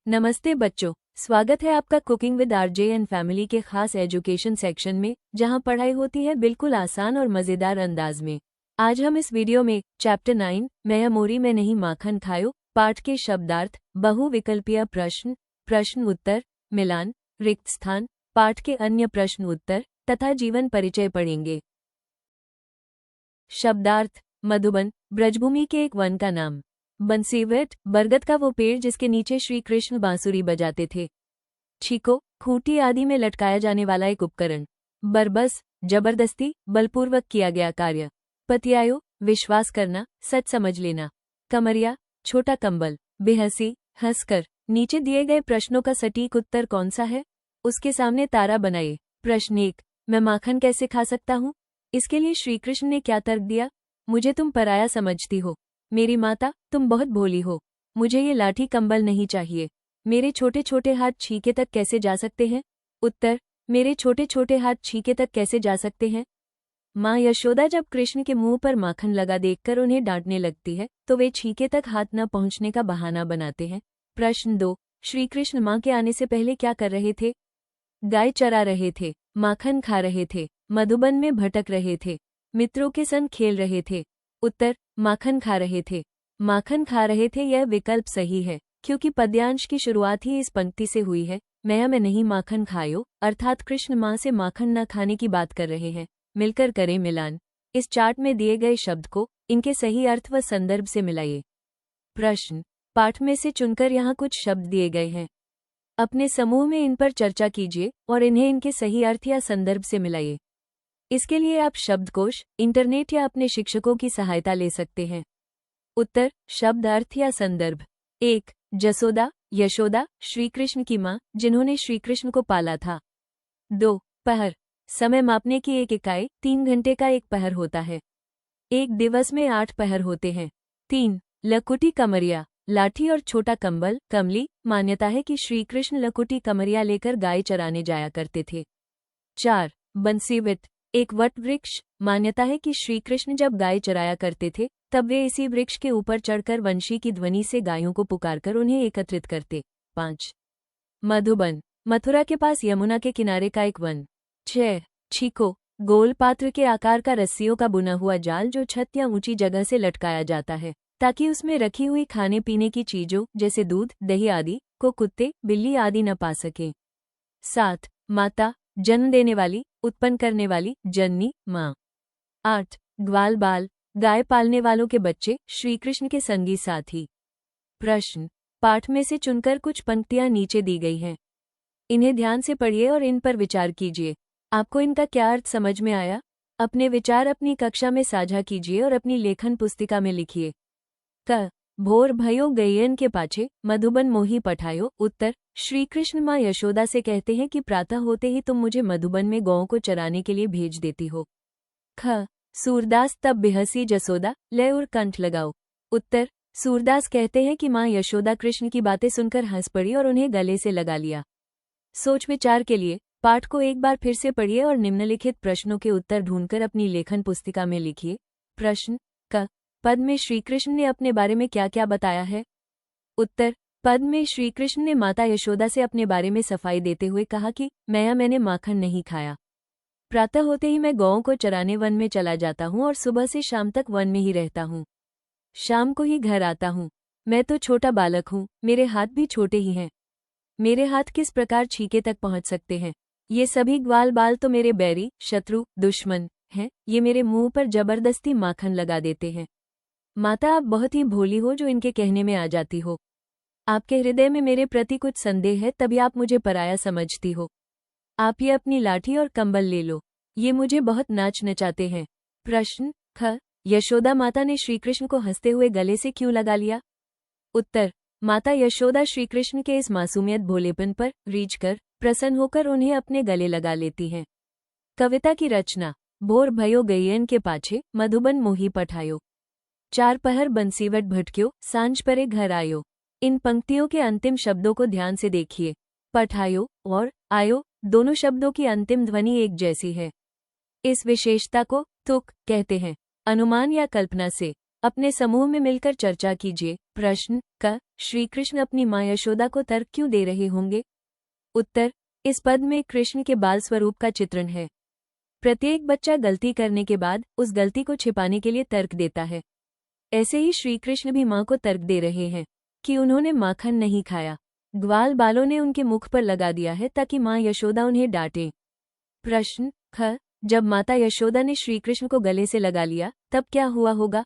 नमस्ते बच्चों, स्वागत है आपका cooking with RJ and family के खास एजुकेशन सेक्शन में, जहां पढ़ाई होती है बिल्कुल आसान और मज़ेदार अंदाज में। आज हम इस वीडियो में चैप्टर 9 मैं मोरी में नहीं माखन खायो पाठ के शब्दार्थ, बहुविकल्पीय प्रश्न, प्रश्न उत्तर, मिलान, रिक्त स्थान, पाठ के अन्य प्रश्न उत्तर तथा जीवन परिचय पढ़ेंगे। शब्दार्थ: मधुबन, ब्रजभूमि के एक वन का नाम। बंसीवेट, बरगद का वो पेड़ जिसके नीचे श्री कृष्ण बांसुरी बजाते थे। छीको, खूंटी आदि में लटकाया जाने वाला एक उपकरण। बरबस, जबरदस्ती, बलपूर्वक किया गया कार्य। पतियायो, विश्वास करना, सच समझ लेना। कमरिया, छोटा कंबल। बेहसी, हंसकर। नीचे दिए गए प्रश्नों का सटीक उत्तर कौन सा है? उसके सामने तारा बनाइए। प्रश्न 1, मैं माखन कैसे खा सकता हूँ? इसके लिए श्री कृष्ण ने क्या तर्क दिया? मुझे तुम पराया समझती हो। मेरी माता, तुम बहुत भोली हो। मुझे ये लाठी कंबल नहीं चाहिए। मेरे छोटे छोटे हाथ छीके तक कैसे जा सकते हैं? उत्तर: मेरे छोटे छोटे हाथ छीके तक कैसे जा सकते हैं? माँ यशोदा जब कृष्ण के मुंह पर माखन लगा देखकर उन्हें डांटने लगती है तो वे छीके तक हाथ न पहुंचने का बहाना बनाते हैं। प्रश्न 2, श्री कृष्ण माँ के आने से पहले क्या कर रहे थे? गाय चरा रहे थे, माखन खा रहे थे, मधुबन में भटक रहे थे, मित्रों के संग खेल रहे थे। उत्तर: माखन खा रहे थे। माखन खा रहे थे यह विकल्प सही है, क्योंकि पद्यांश की शुरुआत ही इस पंक्ति से हुई है, मैं नहीं माखन खायो, अर्थात कृष्ण माँ से माखन न खाने की बात कर रहे हैं। मिलकर करें मिलान। इस चार्ट में दिए गए शब्द को इनके सही अर्थ व संदर्भ से मिलाइए। प्रश्न: पाठ में से चुनकर यहाँ कुछ शब्द दिए गए हैं। अपने समूह में इन पर चर्चा कीजिए और इन्हें इनके सही अर्थ या संदर्भ से मिलाइए। इसके लिए आप शब्दकोश, इंटरनेट या अपने शिक्षकों की सहायता ले सकते हैं। उत्तर: शब्द अर्थ या संदर्भ। 1, जसोदा, यशोदा, श्री कृष्ण की माँ, जिन्होंने श्री कृष्ण को पाला था। 2, पहर, समय मापने की एक इकाई, 3 घंटे का एक पहर होता है। एक दिवस में 8 पहर होते हैं। 3, लकुटी कमरिया, लाठी और छोटा कंबल, कमली, मान्यता है कि श्री कृष्ण लकुटी कमरिया लेकर गाय चराने जाया करते थे। 4, बंसीवित, एक वट वृक्ष, मान्यता है कि श्री कृष्ण जब गाय चराया करते थे तब वे इसी वृक्ष के ऊपर चढ़कर वंशी की ध्वनि से गायों को पुकारकर उन्हें एकत्रित करते। 5, मधुबन, मथुरा के पास यमुना के किनारे का एक वन। 6, छीको, गोल पात्र के आकार का रस्सियों का बुना हुआ जाल जो छत या ऊंची जगह से लटकाया जाता है ताकि उसमें रखी हुई खाने पीने की चीजों जैसे दूध, दही आदि को कुत्ते, बिल्ली आदि न पा सकें। 7, माता, जन्म देने वाली, उत्पन्न करने वाली, जननी, माँ। 8, ग्वाल बाल, गाय पालने वालों के बच्चे, श्री कृष्ण के संगी साथी। प्रश्न: पाठ में से चुनकर कुछ पंक्तियां नीचे दी गई हैं। इन्हें ध्यान से पढ़िए और इन पर विचार कीजिए। आपको इनका क्या अर्थ समझ में आया? अपने विचार अपनी कक्षा में साझा कीजिए और अपनी लेखन पुस्तिका में लिखिए। क, भोर भयो गैयन के पाछे, मधुबन मोही पठायो। उत्तर: श्री कृष्ण माँ यशोदा से कहते हैं कि प्रातः होते ही तुम मुझे मधुबन में गौओं को चराने के लिए भेज देती हो। ख, सूरदास तब बेहसी जसोदा, लय और कंठ लगाओ। उत्तर: सूरदास कहते हैं कि माँ यशोदा कृष्ण की बातें सुनकर हंस पड़ी और उन्हें गले से लगा लिया। सोच विचार के लिए पाठ को एक बार फिर से पढ़िए और निम्नलिखित प्रश्नों के उत्तर ढूंढकर अपनी लेखन पुस्तिका में लिखिए। प्रश्न: क, पद में श्री कृष्ण ने अपने बारे में क्या क्या बताया है? उत्तर: पद में श्री कृष्ण ने माता यशोदा से अपने बारे में सफाई देते हुए कहा कि मैंने माखन नहीं खाया। प्रातः होते ही मैं गौओं को चराने वन में चला जाता हूँ और सुबह से शाम तक वन में ही रहता हूँ। शाम को ही घर आता हूँ। मैं तो छोटा बालक हूँ, मेरे हाथ भी छोटे ही हैं। मेरे हाथ किस प्रकार छीके तक पहुँच सकते हैं? ये सभी ग्वाल बाल तो मेरे बैरी, शत्रु, दुश्मन हैं। ये मेरे मुंह पर जबरदस्ती माखन लगा देते हैं। माता, आप बहुत ही भोली हो जो इनके कहने में आ जाती हो। आपके हृदय में मेरे प्रति कुछ संदेह है तभी आप मुझे पराया समझती हो। आप ये अपनी लाठी और कंबल ले लो, ये मुझे बहुत नाच नचाते हैं। प्रश्न: ख, यशोदा माता ने श्री कृष्ण को हंसते हुए गले से क्यों लगा लिया? उत्तर: माता यशोदा श्री कृष्ण के इस मासूमियत भोलेपन पर रीझकर प्रसन्न होकर उन्हें अपने गले लगा लेती हैं। कविता की रचना: भोर भयो गैयन के पाछे, मधुबन मोही पठायो। 4 पहर बंसीवट भटक्यो, सांझ परे घर आयो। इन पंक्तियों के अंतिम शब्दों को ध्यान से देखिए। पठायो और आयो दोनों शब्दों की अंतिम ध्वनि एक जैसी है। इस विशेषता को तुक कहते हैं। अनुमान या कल्पना से अपने समूह में मिलकर चर्चा कीजिए। प्रश्न क श्री कृष्ण अपनी माँ यशोदा को तर्क क्यों दे रहे होंगे? उत्तर, इस पद में कृष्ण के बाल स्वरूप का चित्रण है। प्रत्येक बच्चा गलती करने के बाद उस गलती को छिपाने के लिए तर्क देता है। ऐसे ही श्री कृष्ण भी माँ को तर्क दे रहे हैं कि उन्होंने माखन नहीं खाया, ग्वाल बालों ने उनके मुख पर लगा दिया है ताकि माँ यशोदा उन्हें डांटे। प्रश्न ख जब माता यशोदा ने श्री कृष्ण को गले से लगा लिया तब क्या हुआ होगा?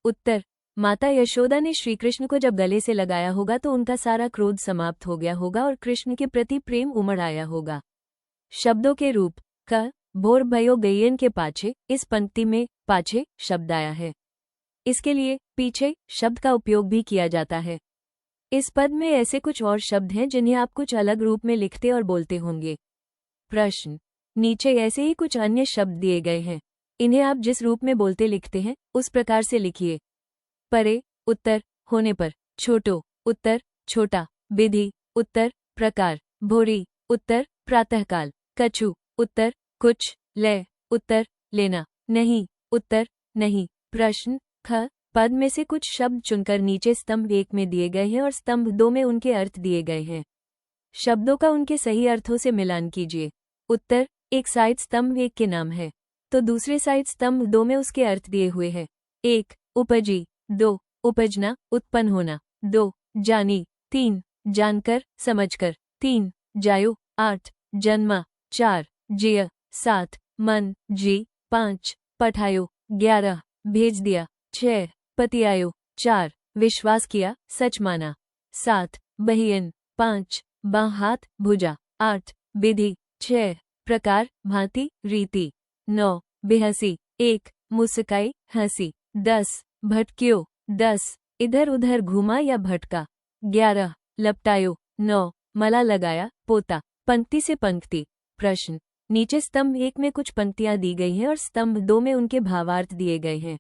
उत्तर, माता यशोदा ने श्री कृष्ण को जब गले से लगाया होगा तो उनका सारा क्रोध समाप्त हो गया होगा और कृष्ण के प्रति प्रेम उमड़ आया होगा। शब्दों के रूप क भोर भयो गैयन के पाछे, इस पंक्ति में पाछे शब्द आया है। इसके लिए पीछे शब्द का उपयोग भी किया जाता है। इस पद में ऐसे कुछ और शब्द हैं जिन्हें आप कुछ अलग रूप में लिखते और बोलते होंगे। प्रश्न, नीचे ऐसे ही कुछ अन्य शब्द दिए गए हैं, इन्हें आप जिस रूप में बोलते लिखते हैं उस प्रकार से लिखिए। परे उत्तर, होने पर। छोटो उत्तर, छोटा। विधि उत्तर, प्रकार। भोरी उत्तर, प्रातःकाल। कछु उत्तर, कुछ। लय उत्तर, लेना। नहीं उत्तर, नहीं। प्रश्न ख पद में से कुछ शब्द चुनकर नीचे स्तंभ 1 में दिए गए हैं और स्तंभ 2 में उनके अर्थ दिए गए हैं। शब्दों का उनके सही अर्थों से मिलान कीजिए। उत्तर, एक साइड स्तंभ 1 के नाम है तो दूसरे साइड स्तंभ 2 में उसके अर्थ दिए हुए हैं। 1 उपजी, 2 उपजना, उत्पन्न होना। 2 जानी, 3 जानकर, समझकर। 3 जायो, 8 जन्मा। 4 जिय, 7 मन, जी। 5 पठायो, 11 भेज दिया। 6 पतियायो, 4 विश्वास किया, सच माना। 7 बहियन, 5 बाँ हाथ, भुजा। 8 विधि, 6 प्रकार, भांति, रीति। 9 बेहसी, 1 मुस्काई, हंसी। 10 भटक्यो, 10 इधर उधर घूमा या भटका। 11 लपटायो। 9 मला लगाया, पोता। पंक्ति से पंक्ति। प्रश्न, नीचे स्तंभ 1 में कुछ पंक्तियां दी गई हैं और स्तंभ 2 में उनके भावार्थ दिए गए हैं।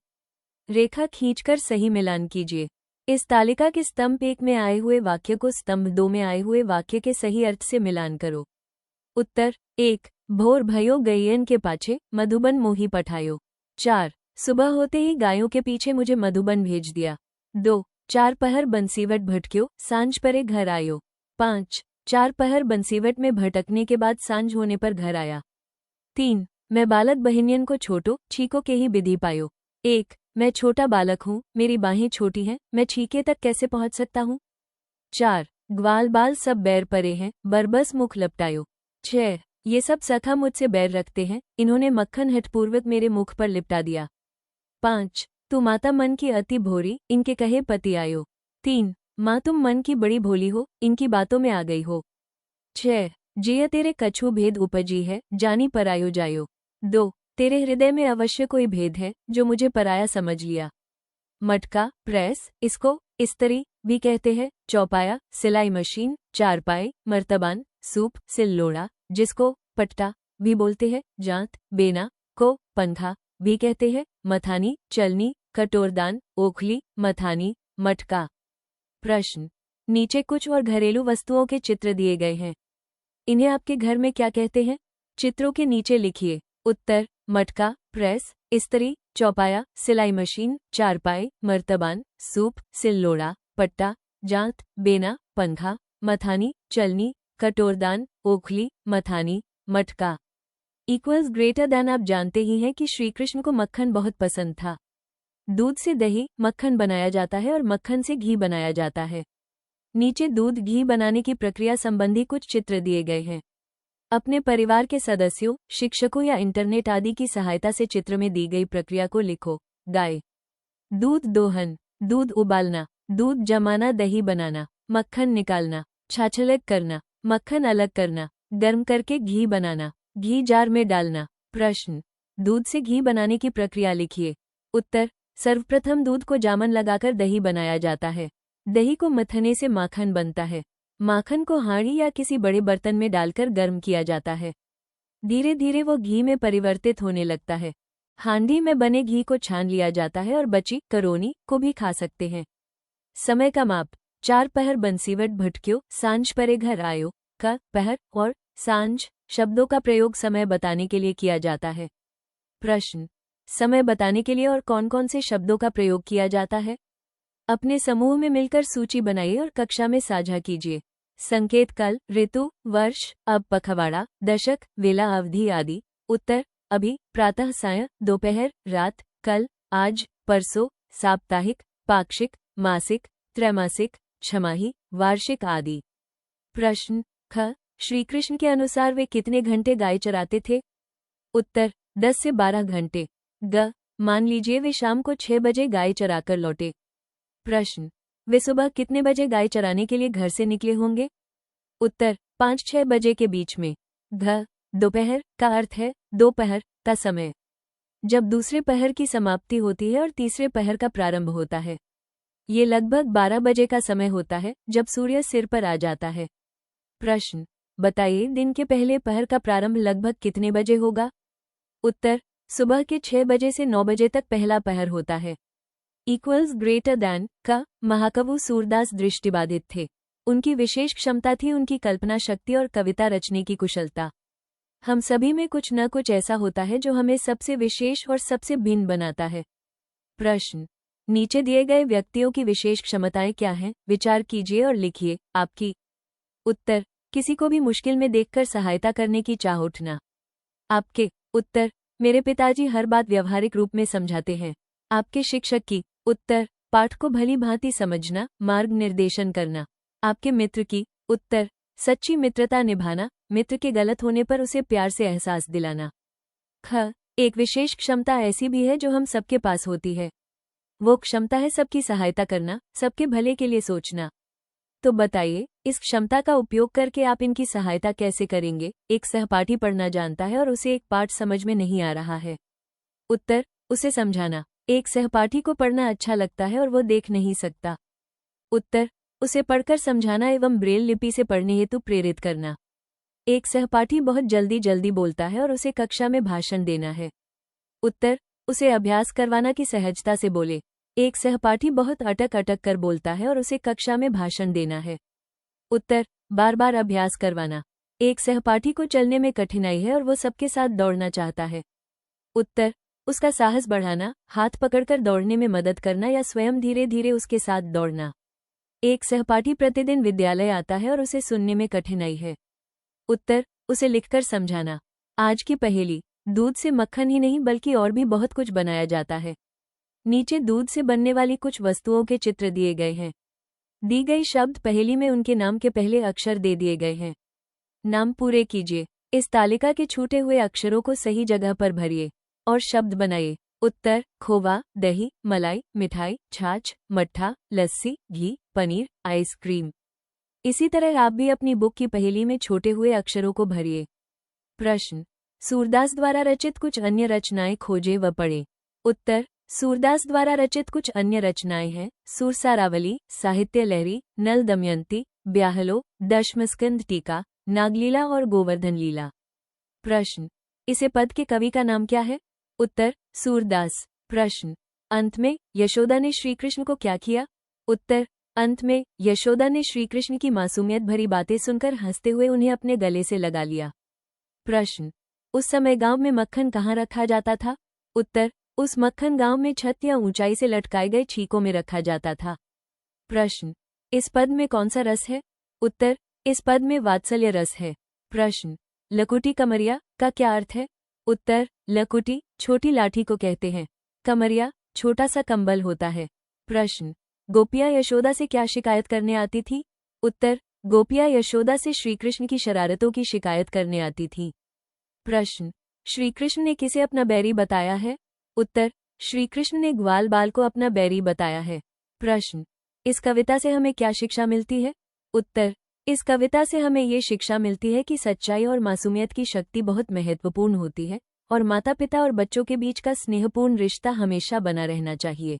रेखा खींचकर सही मिलान कीजिए। इस तालिका के स्तंभ 1 में आए हुए वाक्य को स्तंभ 2 में आए हुए वाक्य के सही अर्थ से मिलान करो। उत्तर, 1 भोर भयो गैयन के पाछे, मधुबन मोही पठायो। 4 सुबह होते ही गायों के पीछे मुझे मधुबन भेज दिया। 2 चार पहर बंसीवट भटक्यो, सांझ परे घर आयो। 5 चार पहर बंसीवट में भटकने के बाद सांझ होने पर घर आया। 3 मैं बालक बहिनियन को छोटो छीको के ही विधि पायो। 1 मैं छोटा बालक हूँ, मेरी बाहें छोटी हैं, मैं छीके तक कैसे पहुँच सकता हूँ। 4 ग्वाल बाल सब बैर परे हैं, बरबस मुख लपटायो। 6 ये सब सखा मुझसे बैर रखते हैं, इन्होंने मक्खन हठपूर्वक मेरे मुख पर लिपटा दिया। 5 तू माता मन की अति भोरी, इनके कहे पति आयो। 3 माँ तुम मन की बड़ी भोली हो, इनकी बातों में आ गई हो। 6 जिय तेरे कछु भेद उपजी है, जानी परायो जायो। 2 तेरे हृदय में अवश्य कोई भेद है, जो मुझे पराया समझ लिया। मटका प्रेस, इसको इस्तरी भी कहते हैं। चौपाया सिलाई मशीन। चारपाई मर्तबान, सूप सिल्लोड़ा, जिसको पट्टा भी बोलते हैं। जांत बेना को पंखा भी कहते हैं। मथानी चलनी, कटोरदान, ओखली, मथानी, मटका। प्रश्न, नीचे कुछ और घरेलू वस्तुओं के चित्र दिए गए हैं, इन्हें आपके घर में क्या कहते हैं? चित्रों के नीचे लिखिए। उत्तर, मटका, प्रेस, इस्त्री, चौपाया, सिलाई मशीन, चारपाई, मर्तबान, सूप, सिल्लोड़ा, पट्टा, जांत, बेना, पंखा, मथानी, चलनी, कटोरदान, ओखली, मथानी, मटका। इक्वल्स ग्रेटर देन आप जानते ही हैं कि श्री कृष्ण को मक्खन बहुत पसंद था। दूध से दही, मक्खन बनाया जाता है और मक्खन से घी बनाया जाता है। नीचे दूध घी बनाने की प्रक्रिया संबंधी कुछ चित्र दिए गए हैं। अपने परिवार के सदस्यों, शिक्षकों या इंटरनेट आदि की सहायता से चित्र में दी गई प्रक्रिया को लिखो। गाय, दूध दोहन, दूध उबालना, दूध जमाना, दही बनाना, मक्खन निकालना, छाछलग करना, मक्खन अलग करना, गर्म करके घी बनाना, घी जार में डालना। प्रश्न, दूध से घी बनाने की प्रक्रिया लिखिए। उत्तर, सर्वप्रथम दूध को जामन लगाकर दही बनाया जाता है। दही को मथने से माखन बनता है। माखन को हांडी या किसी बड़े बर्तन में डालकर गर्म किया जाता है। धीरे धीरे वो घी में परिवर्तित होने लगता है। हांडी में बने घी को छान लिया जाता है और बची करोनी को भी खा सकते हैं। समय का माप, 4 पहर बंसीवट भटक्यो, सांझ परे घर आयो। का पहर और सांझ शब्दों का प्रयोग समय बताने के लिए किया जाता है। प्रश्न, समय बताने के लिए और कौन कौन से शब्दों का प्रयोग किया जाता है? अपने समूह में मिलकर सूची बनाइए और कक्षा में साझा कीजिए। संकेत काल, ऋतु, वर्ष, अब, पखवाड़ा, दशक, वेला, अवधि आदि। उत्तर: अभी, प्रातः, सायं, दोपहर, रात, कल, आज, परसों, साप्ताहिक, पाक्षिक, मासिक, त्रैमासिक, छमाही, वार्षिक आदि। प्रश्न ख. श्री कृष्ण के अनुसार वे कितने घंटे गाय चराते थे? उत्तर: 10 से 12 घंटे। ग. मान लीजिए वे शाम को 6 बजे गाय चराकर लौटे। प्रश्न: वे सुबह कितने बजे गाय चराने के लिए घर से निकले होंगे? उत्तर: 5-6 बजे के बीच में। घ. दोपहर का अर्थ है दोपहर का समय, जब दूसरे पहर की समाप्ति होती है और तीसरे पहर का प्रारंभ होता है। ये लगभग 12 बजे का समय होता है जब सूर्य सिर पर आ जाता है। प्रश्न: बताइए दिन के पहले पहर का प्रारंभ लगभग कितने बजे होगा? उत्तर: सुबह के 6 बजे से 9 बजे तक पहला पहर होता है। ग्रेटर दैन का महाकवि सूरदास दृष्टिबाधित थे। उनकी विशेष क्षमता थी उनकी कल्पना शक्ति और कविता रचने की कुशलता। हम सभी में कुछ न कुछ ऐसा होता है जो हमें सबसे विशेष और सबसे भिन्न बनाता है। प्रश्न: नीचे दिए गए व्यक्तियों की विशेष क्षमताएं क्या हैं? विचार कीजिए और लिखिए आपकी। उत्तर: किसी को भी मुश्किल में देखकर सहायता करने की चाह उठना। आपके। उत्तर: मेरे पिताजी हर बात व्यवहारिक रूप में समझाते हैं। आपके शिक्षक की। उत्तर: पाठ को भली भांति समझना, मार्ग निर्देशन करना। आपके मित्र की। उत्तर: सच्ची मित्रता निभाना, मित्र के गलत होने पर उसे प्यार से एहसास दिलाना। ख. एक विशेष क्षमता ऐसी भी है जो हम सबके पास होती है। वो क्षमता है सबकी सहायता करना, सबके भले के लिए सोचना। तो बताइए, इस क्षमता का उपयोग करके आप इनकी सहायता कैसे करेंगे? एक सहपाठी पढ़ना जानता है और उसे एक पाठ समझ में नहीं आ रहा है। उत्तर: उसे समझाना। एक सहपाठी को पढ़ना अच्छा लगता है और वो देख नहीं सकता। उत्तर: उसे पढ़कर समझाना एवं ब्रेल लिपि से पढ़ने हेतु प्रेरित करना। एक सहपाठी बहुत जल्दी जल्दी बोलता है और उसे कक्षा में भाषण देना है। उत्तर: उसे अभ्यास करवाना कि सहजता से बोले। एक सहपाठी बहुत अटक अटक कर बोलता है और उसे कक्षा में भाषण देना है। उत्तर: बार बार अभ्यास करवाना। एक सहपाठी को चलने में कठिनाई है और वो सबके साथ दौड़ना चाहता है। उत्तर: उसका साहस बढ़ाना, हाथ पकड़कर दौड़ने में मदद करना या स्वयं धीरे धीरे उसके साथ दौड़ना। एक सहपाठी प्रतिदिन विद्यालय आता है और उसे सुनने में कठिनाई है। उत्तर: उसे लिखकर समझाना। आज की पहेली: दूध से मक्खन ही नहीं बल्कि और भी बहुत कुछ बनाया जाता है। नीचे दूध से बनने वाली कुछ वस्तुओं के चित्र दिए गए हैं। दी गई शब्द पहेली में उनके नाम के पहले अक्षर दे दिए गए हैं। नाम पूरे कीजिए। इस तालिका के छूटे हुए अक्षरों को सही जगह पर भरिए और शब्द बनाइए। उत्तर: खोवा, दही, मलाई, मिठाई, छाछ, मट्ठा, लस्सी, घी, पनीर, आइसक्रीम। इसी तरह आप भी अपनी बुक की पहेली में छोटे हुए अक्षरों को भरिए। प्रश्न: सूरदास द्वारा रचित कुछ अन्य रचनाएं खोजें व पढ़ें। उत्तर: सूरदास द्वारा रचित कुछ अन्य रचनाएं हैं: सुरसारावली, साहित्य लहरी, नल दमयंती, ब्याहलो, दशमस्कंद टीका, नागलीला और गोवर्धन लीला। प्रश्न: इसे पद के कवि का नाम क्या है? उत्तर: सूरदास। प्रश्न: अंत में यशोदा ने श्रीकृष्ण को क्या किया? उत्तर: अंत में यशोदा ने श्रीकृष्ण की मासूमियत भरी बातें सुनकर हंसते हुए उन्हें अपने गले से लगा लिया। प्रश्न: उस समय गांव में मक्खन कहाँ रखा जाता था? उत्तर: उस मक्खन गांव में छत या ऊंचाई से लटकाए गए छीकों में रखा जाता था। प्रश्न: इस पद में कौन सा रस है? उत्तर: इस पद में वात्सल्य रस है। प्रश्न: लकुटी कमरिया का क्या अर्थ है? उत्तर: लकुटी छोटी लाठी को कहते हैं। कमरिया छोटा सा कंबल होता है। प्रश्न: गोपियां यशोदा से क्या शिकायत करने आती थी? उत्तर: गोपियां यशोदा से श्रीकृष्ण की शरारतों की शिकायत करने आती थी। प्रश्न: श्रीकृष्ण ने किसे अपना बैरी बताया है? उत्तर: श्रीकृष्ण ने ग्वाल बाल को अपना बैरी बताया है। प्रश्न: इस कविता से हमें क्या शिक्षा मिलती है? उत्तर: इस कविता से हमें ये शिक्षा मिलती है कि सच्चाई और मासूमियत की शक्ति बहुत महत्वपूर्ण होती है और माता पिता और बच्चों के बीच का स्नेहपूर्ण रिश्ता हमेशा बना रहना चाहिए।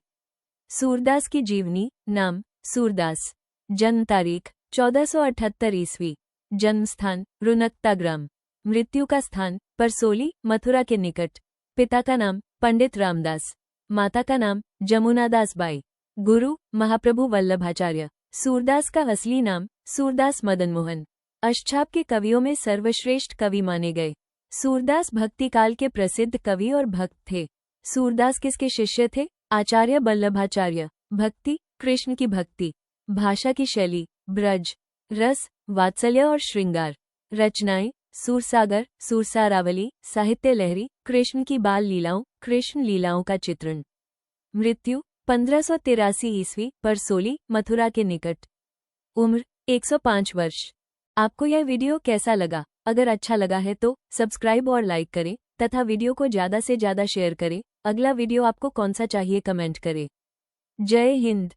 सूरदास की जीवनी। नाम: सूरदास। जन्म तारीख: 1478 ईस्वी। जन्म स्थान: रुनकता ग्राम। मृत्यु का स्थान: परसोली, मथुरा के निकट। पिता का नाम: पंडित रामदास। माता का नाम: जमुनादास बाई। गुरु: महाप्रभु वल्लभाचार्य। सूरदास का असली नाम: सूरदास मदन मोहन। अष्टछाप के कवियों में सर्वश्रेष्ठ कवि माने गए। सूरदास भक्ति काल के प्रसिद्ध कवि और भक्त थे। सूरदास किसके शिष्य थे? आचार्य वल्लभाचार्य। भक्ति, कृष्ण की भक्ति। भाषा की शैली, ब्रज। रस, वात्सल्य और श्रृंगार। रचनाएं, सूरसागर, सूरसारावली, साहित्य लहरी, कृष्ण की बाल लीलाओं, कृष्ण लीलाओं का चित्रण। मृत्यु 1583 ईस्वी, परसोली, मथुरा के निकट। उम्र 105 वर्ष। आपको यह वीडियो कैसा लगा? अगर अच्छा लगा है तो सब्सक्राइब और लाइक करें तथा वीडियो को ज़्यादा से ज़्यादा शेयर करें। अगला वीडियो आपको कौन सा चाहिए कमेंट करें। जय हिंद।